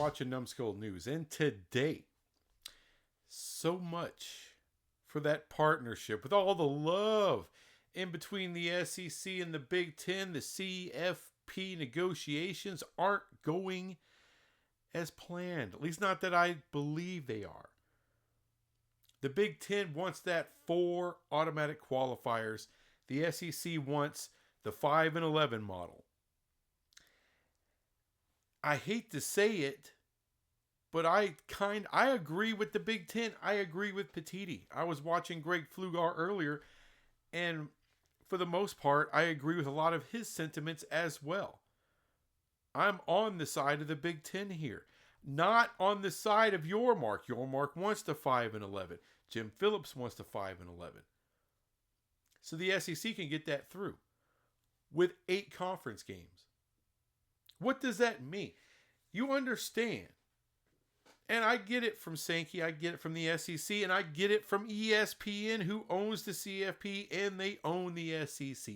watching Numbskull News, and today, so much for that partnership with all the love in between the SEC and the Big Ten. The CFP negotiations aren't going as planned, at least not that I believe they are. The Big Ten wants that 4 automatic qualifiers. The SEC wants the 5 and 11 model. I hate to say it, but I agree with the Big Ten. I agree with Petiti. I was watching Greg Flugar earlier, and for the most part, I agree with a lot of his sentiments as well. I'm on the side of the Big Ten here, not on the side of Yormark. Yormark wants the 5 and 11. Jim Phillips wants the 5 and 11. So the SEC can get that through with 8 conference games. What does that mean? You understand. And I get it from Sankey, I get it from the SEC, and I get it from ESPN, who owns the CFP, and they own the SEC.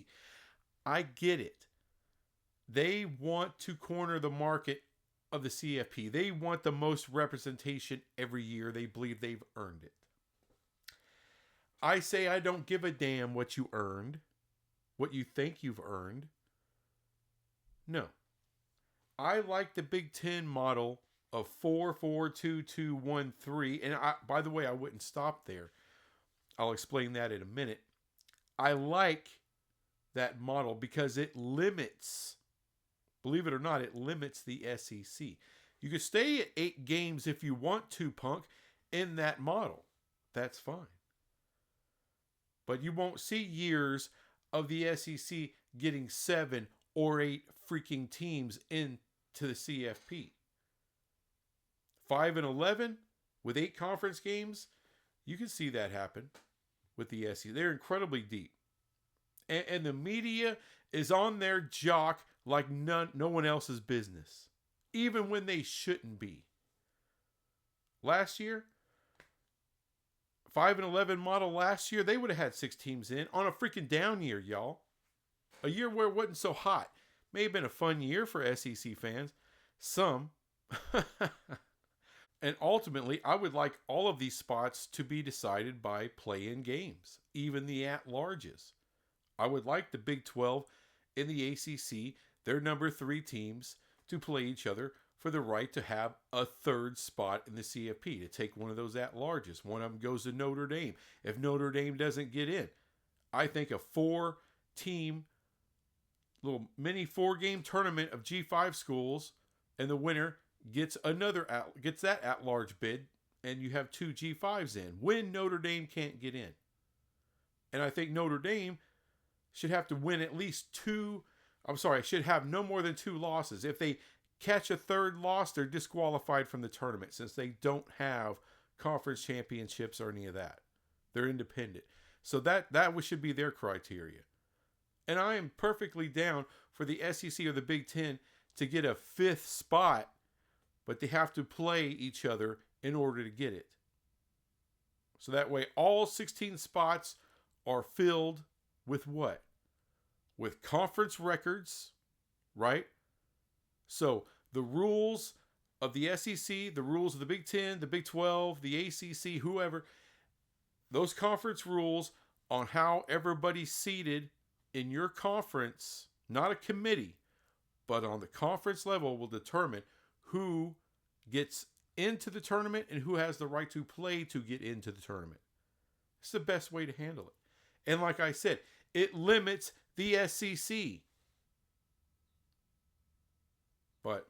I get it. They want to corner the market of the CFP. They want the most representation every year. They believe they've earned it. I say I don't give a damn what you earned, what you think you've earned. No. I like the Big Ten model of 4-4-2-2-1-3. And by the way, I wouldn't stop there. I'll explain that in a minute. I like that model because it limits, believe it or not, it limits the SEC. You can stay at 8 games if you want to, Punk, in that model. That's fine. But you won't see years of the SEC getting 7 or 8 freaking teams into the CFP. 5 and 11 with 8 conference games, you can see that happen with the SEC. They're incredibly deep. And the media is on their jock like no one else's business, even when they shouldn't be. Last year, 5 and 11 model last year, they would have had 6 teams in on a freaking down year, y'all. A year where it wasn't so hot. May have been a fun year for SEC fans. Some. And ultimately, I would like all of these spots to be decided by play-in games, even the at-larges. I would like the Big 12 and the ACC, their number 3 teams, to play each other for the right to have a 3rd spot in the CFP, to take one of those at-larges. One of them goes to Notre Dame. If Notre Dame doesn't get in, I think a 4-team, little mini 4-game tournament of G5 schools, and the winner gets that at-large bid, and you have 2 G5s in when Notre Dame can't get in. And I think Notre Dame should have to win at least should have no more than 2 losses. If they catch a 3rd loss, they're disqualified from the tournament since they don't have conference championships or any of that. They're independent. So that should be their criteria. And I am perfectly down for the SEC or the Big Ten to get a 5th spot, but they have to play each other in order to get it. So that way all 16 spots are filled with what? With conference records, right? So the rules of the SEC, the rules of the Big Ten, the Big 12, the ACC, whoever, those conference rules on how everybody's seated in your conference, not a committee, but on the conference level, will determine who gets into the tournament and who has the right to play to get into the tournament. It's the best way to handle it. And like I said, it limits the SEC. But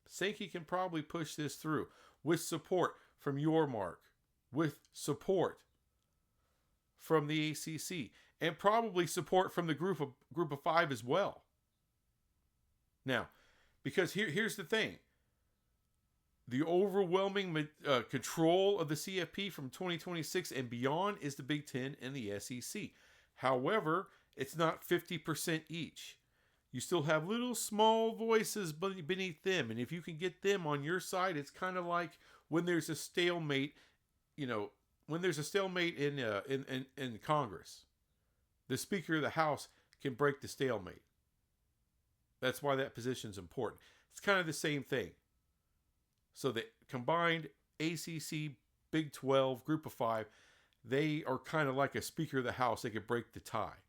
Sankey can probably push this through with support from Yormark, with support from the ACC, and probably support from the group of 5 as well. Now, because here's the thing. The overwhelming control of the CFP from 2026 and beyond is the Big Ten and the SEC. However, it's not 50% each. You still have little small voices beneath them. And if you can get them on your side, it's kind of like when there's a stalemate, when there's a stalemate in Congress. The Speaker of the House can break the stalemate. That's why that position is important. It's kind of the same thing. So the combined ACC, Big 12, Group of Five, they are kind of like a Speaker of the House. They could break the tie.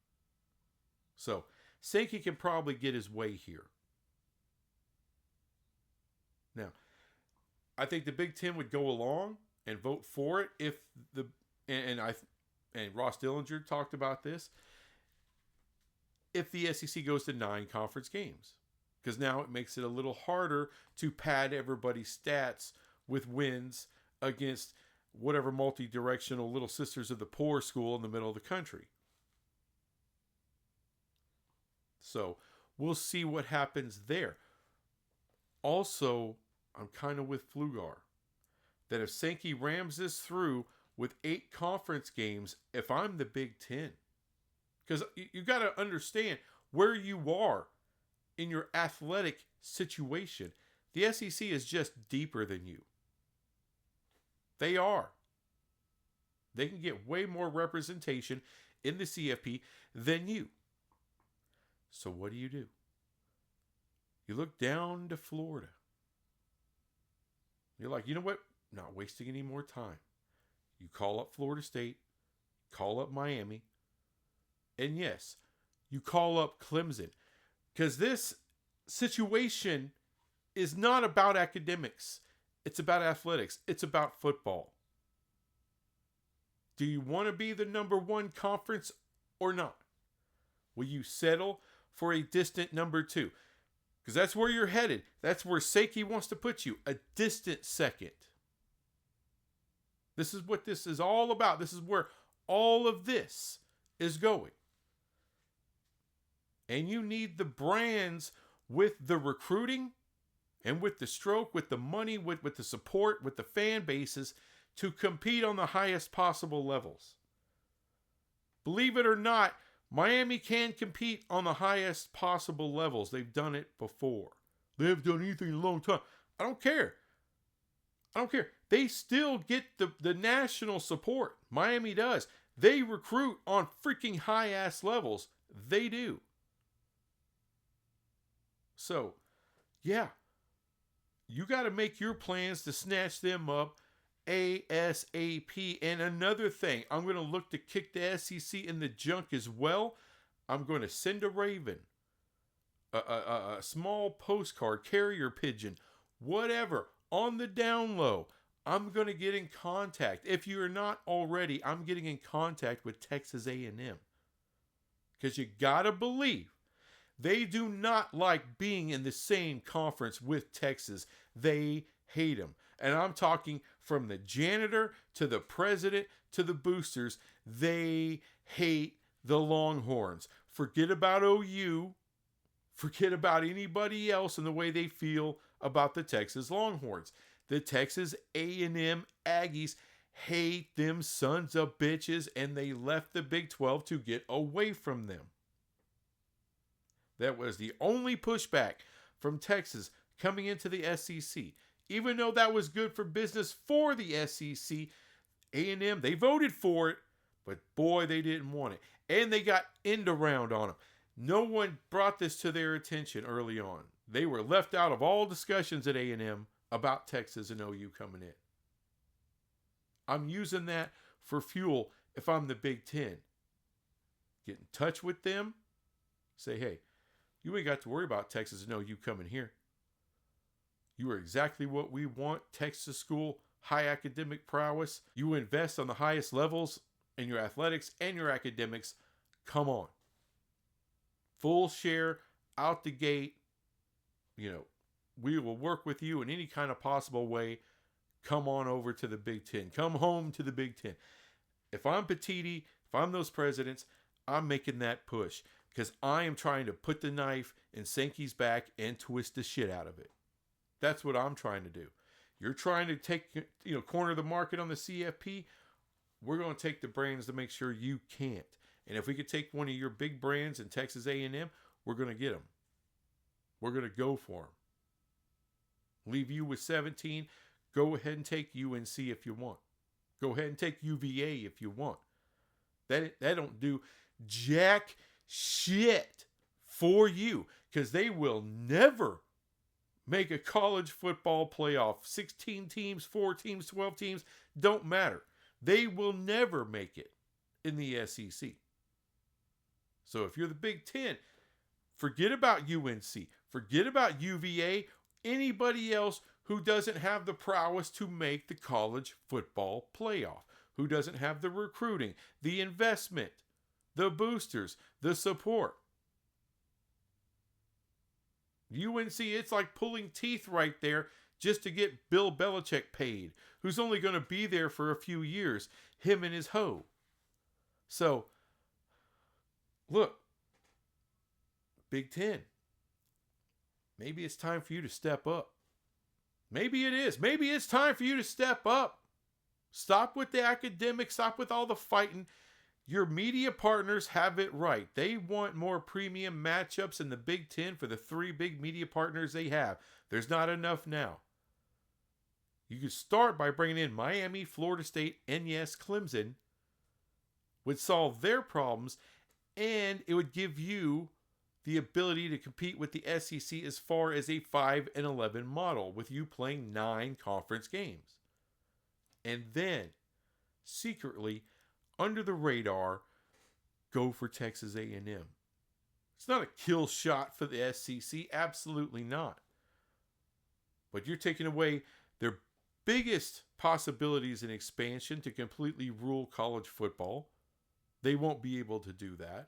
So Sankey can probably get his way here. Now, I think the Big Ten would go along and vote for it if the and Ross Dellenger talked about this. If the SEC goes to 9 conference games, because now it makes it a little harder to pad everybody's stats with wins against whatever multi-directional Little Sisters of the Poor school in the middle of the country. So we'll see what happens there. Also, I'm kind of with Pflugar that if Sankey rams this through with 8 conference games, if I'm the Big Ten, because you got to understand where you are in your athletic situation. The SEC is just deeper than you. They are. They can get way more representation in the CFP than you. So what do? You look down to Florida. You're like, you know what? Not wasting any more time. You call up Florida State, call up Miami, and yes, you call up Clemson. Because this situation is not about academics. It's about athletics. It's about football. Do you want to be the number 1 conference or not? Will you settle for a distant number 2? Because that's where you're headed. That's where Sankey wants to put you. A distant second. This is what this is all about. This is where all of this is going. And you need the brands with the recruiting and with the stroke, with the money, with the support, with the fan bases to compete on the highest possible levels. Believe it or not, Miami can compete on the highest possible levels. They've done it before. They haven't done anything in a long time. I don't care. They still get the national support. Miami does. They recruit on freaking high-ass levels. They do. So, yeah. You got to make your plans to snatch them up ASAP. And another thing, I'm going to look to kick the SEC in the junk as well. I'm going to send a raven, a small postcard, carrier pigeon, whatever, on the down low. I'm going to get in contact. If you're not already, I'm getting in contact with Texas A&M. Because you got to believe they do not like being in the same conference with Texas. They hate them. And I'm talking from the janitor to the president to the boosters. They hate the Longhorns. Forget about OU. Forget about anybody else and the way they feel about the Texas Longhorns. The Texas A&M Aggies hate them sons of bitches, and they left the Big 12 to get away from them. That was the only pushback from Texas coming into the SEC. Even though that was good for business for the SEC, A&M, they voted for it, but boy, they didn't want it. And they got end around on them. No one brought this to their attention early on. They were left out of all discussions at A&M about Texas and OU coming in. I'm using that for fuel if I'm the Big Ten. Get in touch with them. Say, hey, you ain't got to worry about Texas and OU coming here. You are exactly what we want. Texas school, high academic prowess. You invest on the highest levels in your athletics and your academics. Come on. Full share, out the gate. We will work with you in any kind of possible way. Come on over to the Big Ten. Come home to the Big Ten. If I'm Petiti, if I'm those presidents, I'm making that push. Because I am trying to put the knife in Sankey's back and twist the shit out of it. That's what I'm trying to do. You're trying to take, corner the market on the CFP. We're going to take the brands to make sure you can't. And if we could take one of your big brands in Texas A&M, we're going to get them. We're going to go for them. Leave you with 17. Go ahead and take UNC if you want. Go ahead and take UVA if you want. That don't do jack shit for you, because they will never make a college football playoff. 16 teams, 4 teams, 12 teams, don't matter. They will never make it in the SEC. So if you're the Big Ten, forget about UNC, forget about UVA, anybody else who doesn't have the prowess to make the college football playoff, who doesn't have the recruiting, the investment, the boosters, the support. UNC, it's like pulling teeth right there just to get Bill Belichick paid, who's only going to be there for a few years, him and his hoe. So, look, Big Ten, maybe it's time for you to step up. Maybe it is. Maybe it's time for you to step up. Stop with the academics. Stop with all the fighting. Your media partners have it right. They want more premium matchups in the Big Ten for the 3 big media partners they have. There's not enough now. You could start by bringing in Miami, Florida State, and yes, Clemson. Would solve their problems, and it would give you the ability to compete with the SEC as far as a 5-11 model, with you playing 9 conference games. And then, secretly, under the radar, go for Texas A&M. It's not a kill shot for the SEC, absolutely not. But you're taking away their biggest possibilities in expansion to completely rule college football. They won't be able to do that.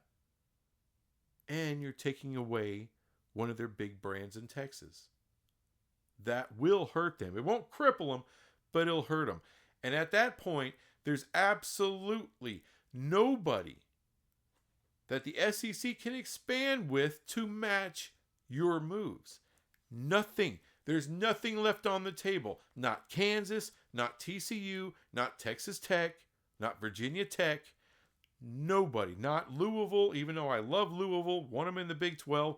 And you're taking away one of their big brands in Texas. That will hurt them. It won't cripple them, but it'll hurt them. And at that point, there's absolutely nobody that the SEC can expand with to match your moves. Nothing. There's nothing left on the table. Not Kansas, not TCU, not Texas Tech, not Virginia Tech. Nobody. Not Louisville, even though I love Louisville, want them in the Big 12.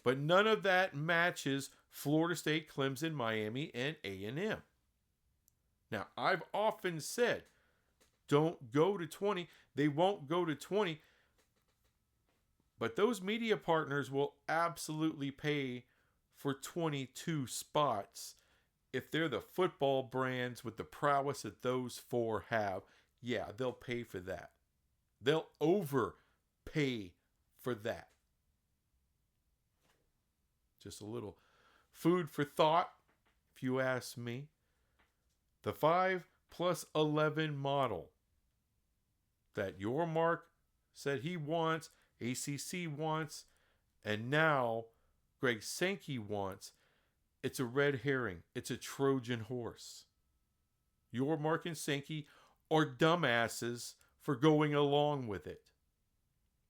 But none of that matches Florida State, Clemson, Miami, and A&M. Now, I've often said, don't go to 20. They won't go to 20. But those media partners will absolutely pay for 22 spots if they're the football brands with the prowess that those 4 have. Yeah, they'll pay for that. They'll overpay for that. Just a little food for thought, if you ask me. The 5+11 model that your Mark said he wants, ACC wants, and now Greg Sankey wants, it's a red herring. It's a Trojan horse. Your Mark and Sankey are dumbasses for going along with it.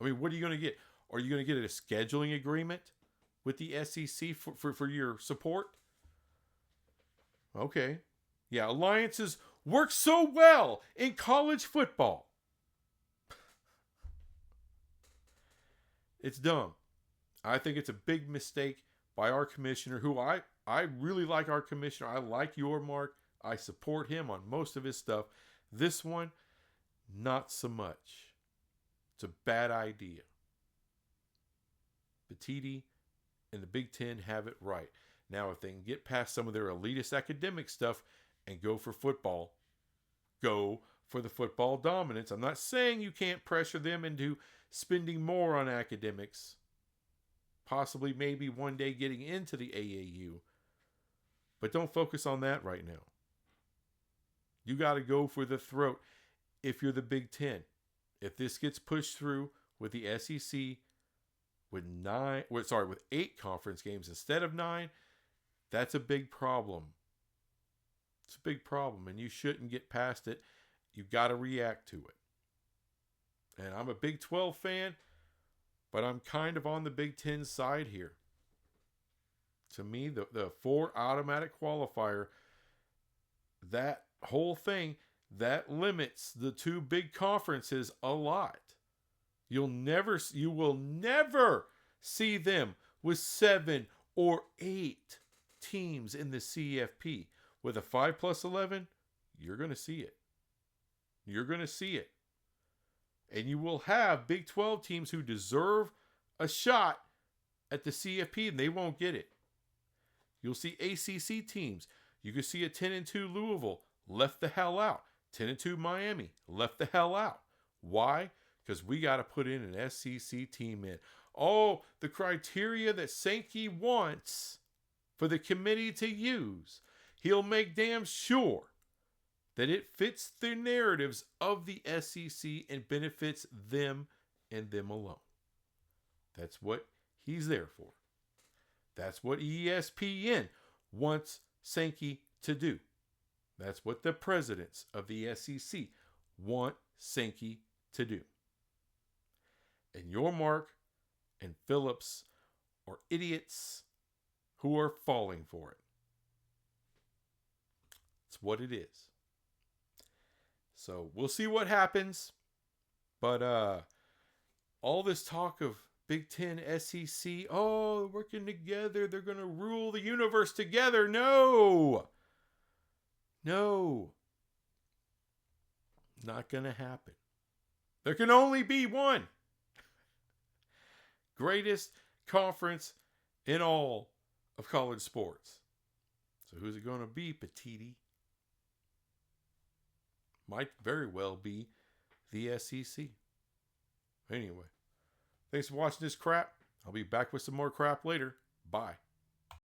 I mean, what are you going to get? Are you going to get a scheduling agreement with the SEC for your support? Okay. Yeah, alliances work so well in college football. It's dumb. I think it's a big mistake by our commissioner, who I really like our commissioner. I like your Mark. I support him on most of his stuff. This one, not so much. It's a bad idea. Petiti and the Big Ten have it right. Now, if they can get past some of their elitist academic stuff and go for football, go for the football dominance. I'm not saying you can't pressure them into spending more on academics. Possibly, maybe one day getting into the AAU. But don't focus on that right now. You got to go for the throat if you're the Big Ten. If this gets pushed through with the SEC with 8 conference games instead of 9, that's a big problem. It's a big problem, and you shouldn't get past it. You got to react to it. And I'm a Big 12 fan, but I'm kind of on the Big 10 side here. To me, the 4 automatic qualifier, that whole thing, that limits the 2 big conferences a lot. You will never see them with 7 or 8 teams in the CFP. With a 5+11, you're going to see it. You're going to see it. And you will have Big 12 teams who deserve a shot at the CFP, and they won't get it. You'll see ACC teams. You can see a 10-2 Louisville left the hell out. 10-2 Miami left the hell out. Why? Because we got to put in an SEC team in. Oh, the criteria that Sankey wants for the committee to use. He'll make damn sure that it fits the narratives of the SEC and benefits them and them alone. That's what he's there for. That's what ESPN wants Sankey to do. That's what the presidents of the SEC want Sankey to do. And your Mark and Phillips are idiots who are falling for it. It's what it is. So we'll see what happens. But all this talk of Big Ten, SEC, oh, working together, they're going to rule the universe together. No. Not going to happen. There can only be one. Greatest conference in all of college sports. So who's it going to be, Petiti? Might very well be the SEC. Anyway, thanks for watching this crap. I'll be back with some more crap later. Bye.